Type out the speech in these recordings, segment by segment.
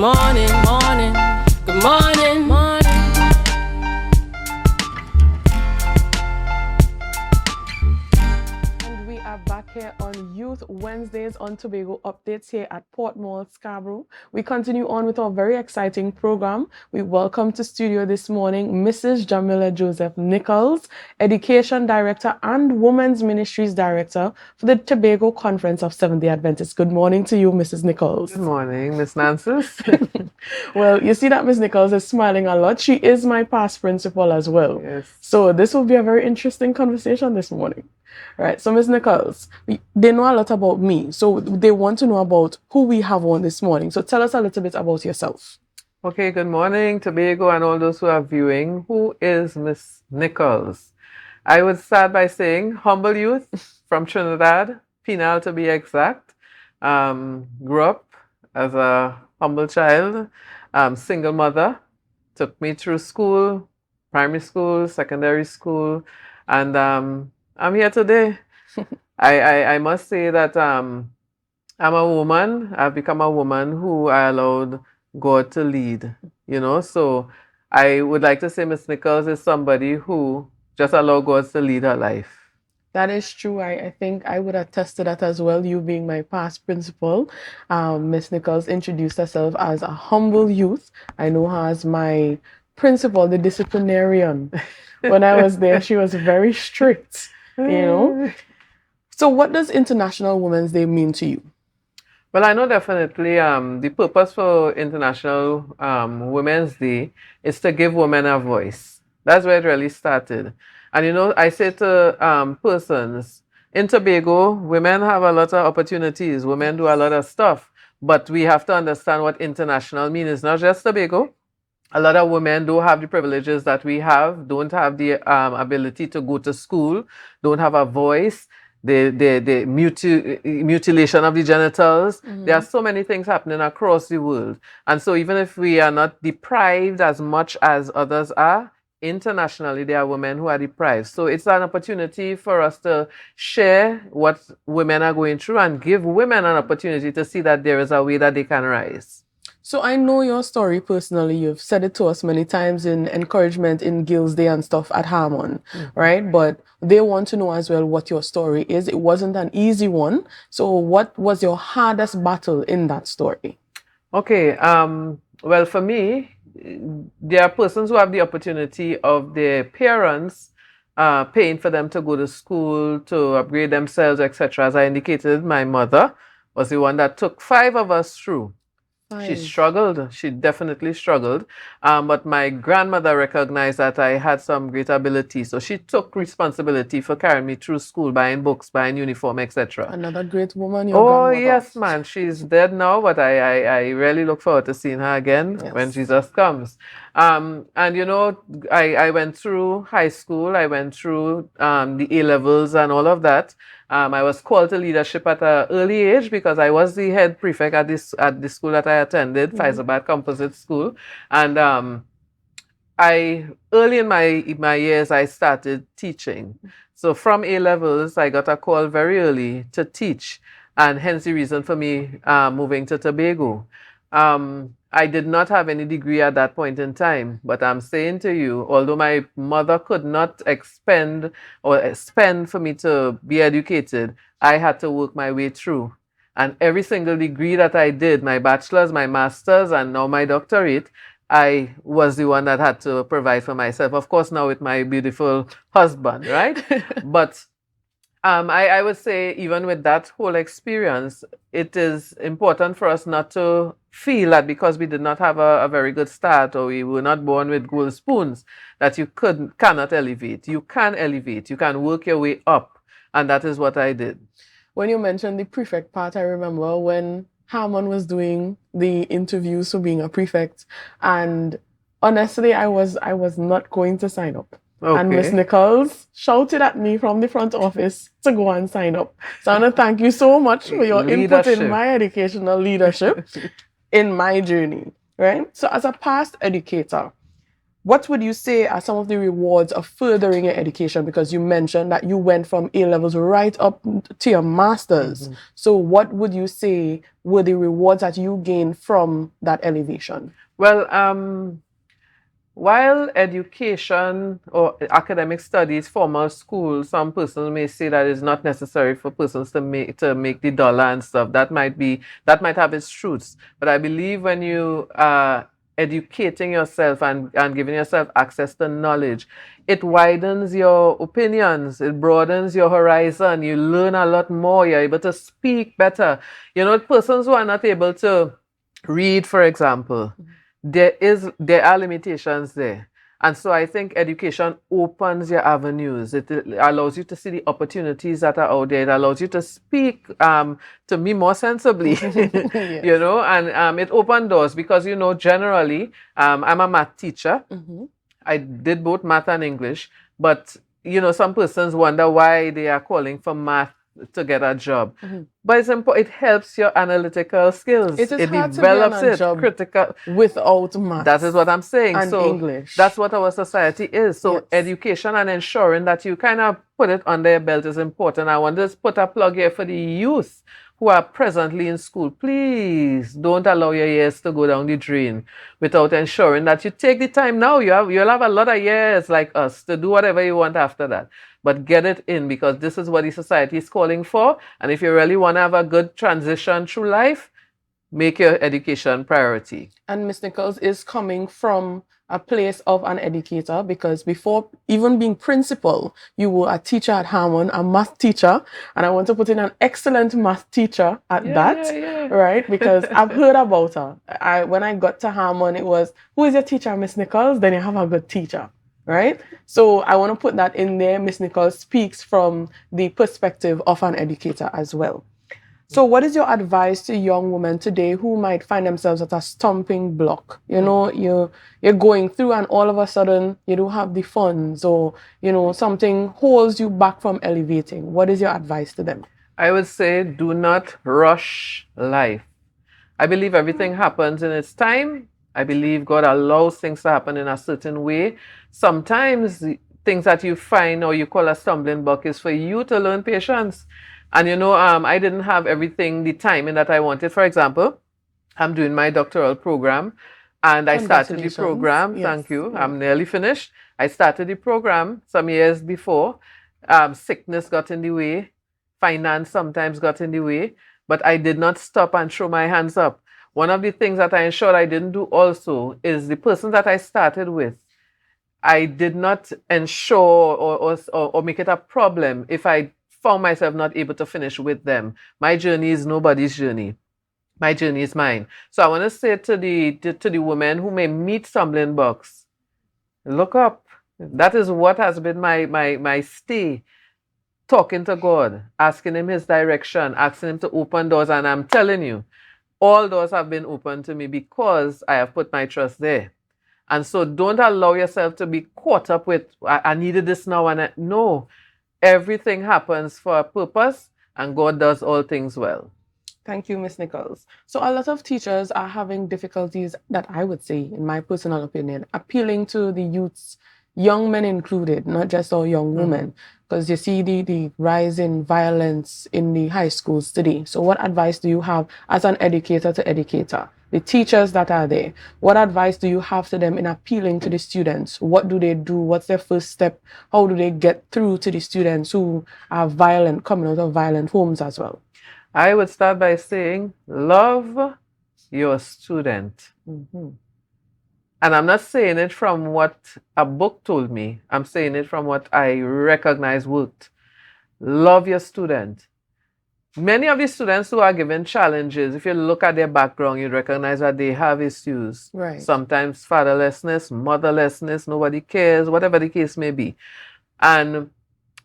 Morning, morning, good morning, morning. And we are back here on Youth Wednesdays on Tobago Updates here at Port Mall, Scarborough. We continue on with our very exciting program. We welcome to studio this morning Mrs. Jamila Nichols, Education Director and Women's Ministries Director for the Tobago Conference of Seventh-day Adventists. Good morning to you, Mrs. Nichols. Good morning, Miss Nancis. Well, you see that Miss Nichols is smiling a lot. She is my past principal as well. Yes. So this will be a very interesting conversation this morning. Right, so Ms. Nichols, they know a lot about me, so they want to know about who we have on this morning. So tell us a little bit about yourself. Okay, good morning, Tobago, and all those who are viewing. Who is Miss Nichols? I would start by saying humble youth from Trinidad, Penal to be exact. Grew up as a humble child, single mother, took me through school, primary school, secondary school, and I'm here today. I must say that I'm a woman. I've become a woman who I allowed God to lead, So I would like to say Miss Nichols is somebody who just allowed God to lead her life. That is true. I think I would attest to that as well, you being my past principal. Miss Nichols introduced herself as a humble youth. I know her as my principal, the disciplinarian. When I was there, she was very strict, So what does International Women's Day mean to you? Well, I know definitely the purpose for International Women's Day is to give women a voice. That's where it really started. And I say to persons, in Tobago, women have a lot of opportunities. Women do a lot of stuff. But we have to understand what international means. It's not just Tobago. A lot of women don't have the privileges that we have, don't have the ability to go to school, don't have a voice, the mutilation of the genitals. There are so many things happening across the world. And so even if we are not deprived as much as others are, internationally there are women who are deprived. So it's an opportunity for us to share what women are going through and give women an opportunity to see that there is a way that they can rise. So I know your story personally. You've said it to us many times in encouragement in Girls' Day and stuff at Harmon, right? But they want to know as well what your story is. It wasn't an easy one. So what was your hardest battle in that story? Okay. Well, for me, there are persons who have the opportunity of their parents paying for them to go to school, to upgrade themselves, etc. As I indicated, my mother was the one that took 5 of us through. She struggled. She definitely struggled. But my grandmother recognized that I had some great ability. So she took responsibility for carrying me through school, buying books, buying uniform, etc. Another great woman, your grandmother. Yes, man. She's dead now, but I really look forward to seeing her again when Jesus comes. And I went through high school. I went through the A-levels and all of that. I was called to leadership at an early age because I was the head prefect at the school that I attended, Faisalabad Composite School. And early in my years, I started teaching. So from A-levels, I got a call very early to teach, and hence the reason for me moving to Tobago. I did not have any degree at that point in time, but I'm saying to you, although my mother could not spend for me to be educated, I had to work my way through. And every single degree that I did, my bachelor's, my master's, and now my doctorate, I was the one that had to provide for myself. Of course, now with my beautiful husband, right? But I would say even with that whole experience, it is important for us not to feel that because we did not have a very good start or we were not born with gold spoons, that you cannot elevate. You can elevate. You can work your way up. And that is what I did. When you mentioned the prefect part, I remember when Harmon was doing the interviews for being a prefect. And honestly, I was not going to sign up. Okay. And Miss Nichols shouted at me from the front office to go and sign up. So I want to thank you so much for your input in my educational leadership in my journey, right? So as a past educator, what would you say are some of the rewards of furthering your education? Because you mentioned that you went from A levels right up to your master's. Mhm. So what would you say were the rewards that you gained from that elevation? Well, while education or academic studies, formal school, some persons may say that it's not necessary for persons to make the dollar and stuff. That might have its truths. But I believe when you are educating yourself and giving yourself access to knowledge, it widens your opinions, it broadens your horizon, you learn a lot more, you're able to speak better. Persons who are not able to read, for example, there are limitations there. And so I think education opens your avenues. It allows you to see the opportunities that are out there. It allows you to speak to me more sensibly, Yes. and it opened doors because, generally, I'm a math teacher. Mhm. I did both math and English, but some persons wonder why they are calling for math to get a job. Mhm. But it helps your analytical skills. It is It hard to be on develops a it, job critical. without maths That is what I'm saying. and So English. that's what our society is. So Yes. education and ensuring that you kind of put it under your belt is important. I want to just put a plug here for the youth who are presently in school. Please don't allow your years to go down the drain without ensuring that you take the time now. You'll have a lot of years like us to do whatever you want after that. But get it in, because this is what the society is calling for. And if you really want to have a good transition through life, make your education priority. And Miss Nichols is coming from a place of an educator, because before even being principal, you were a teacher at Harmon, a math teacher, and I want to put in an excellent math teacher at that, Yeah. right? Because I've heard about her. When I got to Harmon, it was, who is your teacher, Miss Nichols? Then you have a good teacher, right? So I want to put that in there. Miss Nichols speaks from the perspective of an educator as well. So what is your advice to young women today who might find themselves at a stumbling block? You're going through and all of a sudden you don't have the funds, or something holds you back from elevating. What is your advice to them? I would say do not rush life. I believe everything happens in its time. I believe God allows things to happen in a certain way. Sometimes things that you find or you call a stumbling block is for you to learn patience. And I didn't have everything, the timing that I wanted. For example, I'm doing my doctoral program, and I started the Congratulations. program. Yes, Thank you. yes. I'm nearly finished. I started the program some years before. Sickness got in the way. Finance sometimes got in the way. But I did not stop and throw my hands up. One of the things that I ensured I didn't do also is the person that I started with, I did not ensure or make it a problem if I found myself not able to finish with them. My journey is nobody's journey. My journey is mine. So I want to say to the women who may meet stumbling blocks, look up. That is what has been my stay. Talking to God, asking Him His direction, asking Him to open doors. And I'm telling you, all doors have been opened to me because I have put my trust there. And so don't allow yourself to be caught up with, I needed this now. No, everything happens for a purpose, and God does all things well. Thank you, Miss Nichols. So a lot of teachers are having difficulties, that I would say, in my personal opinion, appealing to the youths, young men included, not just all young women, because you see the rise in violence in the high schools today. So what advice do you have as an educator to educator? The teachers that are there, what advice do you have to them in appealing to the students? What do they do? What's their first step? How do they get through to the students who are violent, coming out of violent homes as well? I would start by saying, love your student. Mhm. And I'm not saying it from what a book told me. I'm saying it from what I recognize worked. Love your student. Many of the students who are given challenges, if you look at their background, you recognize that they have issues. Right. Sometimes fatherlessness, motherlessness, nobody cares, whatever the case may be. And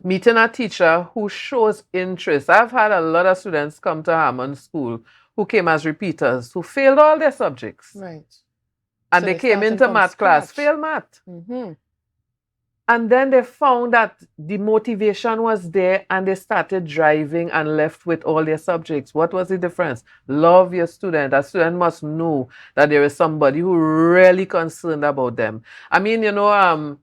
meeting a teacher who shows interest. I've had a lot of students come to Harmon School who came as repeaters, who failed all their subjects. Right. And So they they came started into from math class, scratch. failed math. Mm-hmm. And then they found that the motivation was there and they started driving and left with all their subjects. What was the difference? Love your student. A student must know that there is somebody who really concerned about them. I mean, I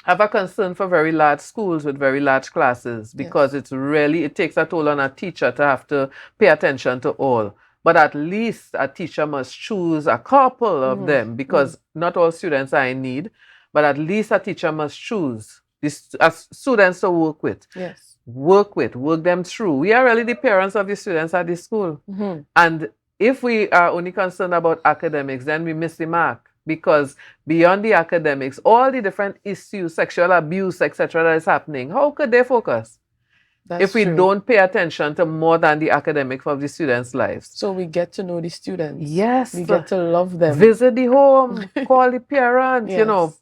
have a concern for very large schools with very large classes because it takes a toll on a teacher to have to pay attention to all. But at least a teacher must choose a couple of them because not all students are in need. But at least a teacher must choose these students to work with. Yes. Work them through. We are really the parents of the students at the school. And if we are only concerned about academics, then we miss the mark. Because beyond the academics, all the different issues, sexual abuse, etc., that is happening, how could they focus? If we don't pay attention to more than the academics of the students' lives. So we get to know the students. Yes. We get to love them. Visit the home, call the parent,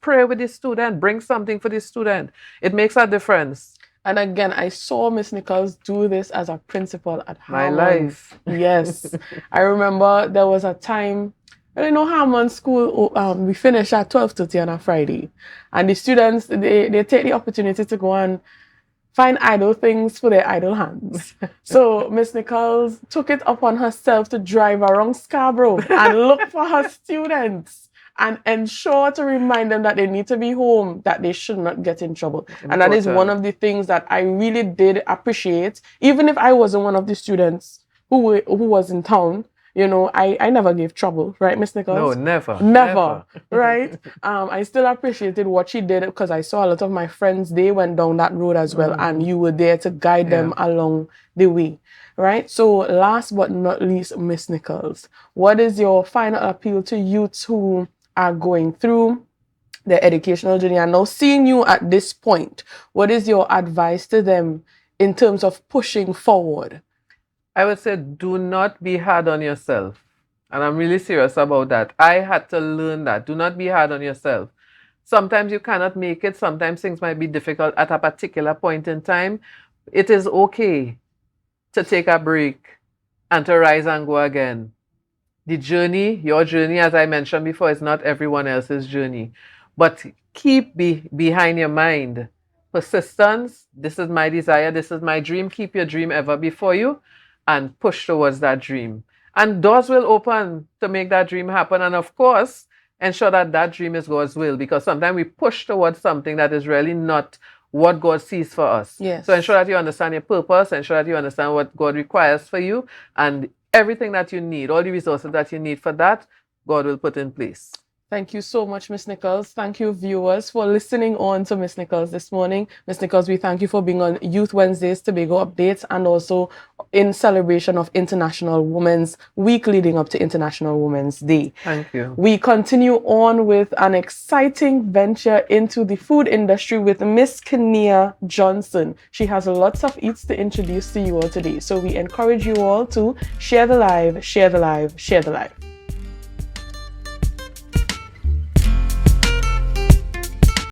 pray with the student, bring something for the student. It makes a difference. And again, I saw Miss Nichols do this as a principal at Harmon. My life. Yes. I remember there was a time, Harmon School, we finished at 12:30 on a Friday. And the students, they take the opportunity to go and find idle things for their idle hands. So Miss Nichols took it upon herself to drive around Scarborough and look for her students and ensure to remind them that they need to be home, that they should not get in trouble. Important. And that is one of the things that I really did appreciate. Even if I wasn't one of the students who was in town, I never gave trouble, right, Miss Nichols? No, never. Never, right? I still appreciated what she did because I saw a lot of my friends, they went down that road as well, and you were there to guide them along the way, right? So last but not least, Miss Nichols, what is your final appeal to youths who are going through their educational journey and now seeing you at this point? What is your advice to them in terms of pushing forward? I would say do not be hard on yourself. And I'm really serious about that. I had to learn that. Do not be hard on yourself. Sometimes you cannot make it. Sometimes things might be difficult at a particular point in time. It is okay to take a break and to rise and go again. The journey, your journey, as I mentioned before, is not everyone else's journey. But keep behind your mind persistence. This is my desire. This is my dream. Keep your dream ever before you. And push towards that dream. And doors will open to make that dream happen. And of course, ensure that that dream is God's will. Because sometimes we push towards something that is really not what God sees for us. Yes. So ensure that you understand your purpose. Ensure that you understand what God requires for you. And everything that you need, all the resources that you need for that, God will put in place. Thank you so much, Miss Nichols. Thank you, viewers, for listening on to Miss Nichols this morning. Miss Nichols, we thank you for being on Youth Wednesdays, Tobago Updates, and also in celebration of International Women's Week leading up to International Women's Day. Thank you. We continue on with an exciting venture into the food industry with Miss Kenia Johnson. She has lots of eats to introduce to you all today. So we encourage you all to share the live, share the live, share the live.